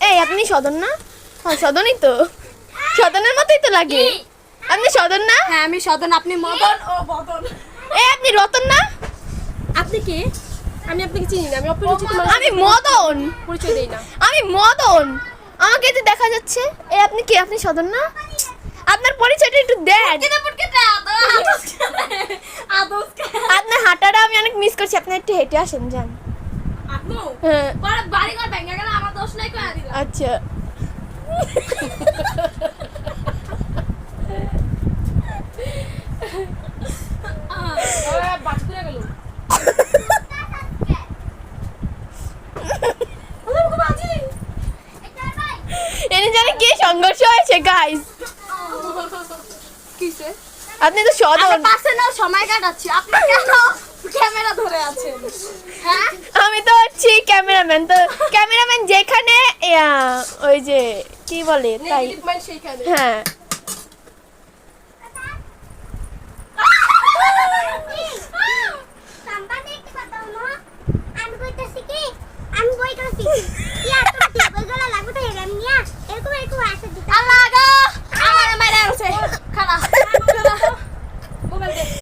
এই আপনি সদন না? হ্যাঁ সদনই তো, সদনের মতোই তো লাগে। আপনি সদন না? হ্যাঁ আমি সদন, আপনি মদন ও বদন। এই আপনি রতন না? আপনি কি? আমি আপনাকে চিনি না, আমি অপরিচিত মানুষ। আমি মদন, পরিচয় দেই না। আমি মদন, আমাকে তো দেখা যাচ্ছে। এই আপনি কি? আপনি সদন না? আপনার পরিচয়টা একটু দেন। আপনার হাঁটাটা আমি অনেক মিস করছি, আপনি একটু হেঁটে আসেন যান। হ্যাঁ বাড়িঘর ভেঙে গেলে আমার দোষ নাই, কই দিলাম। আচ্ছা বাচ্চা গেল। এনে জানি কি সংঘর্ষ হয়েছে গাইস। কিসে? আপনি তো সদন। পাশে নাও সময় কাটাচ্ছি, আপনি কেন ক্যামেরা ধরে আছেন? হ্যাঁ আমি তো হচ্ছি ক্যামেরাম্যান, তো ক্যামেরাম্যান যেখানে ওই যে কি বলে তাই। নেগেটিভ মাইন্ড সেইখানে। হ্যাঁ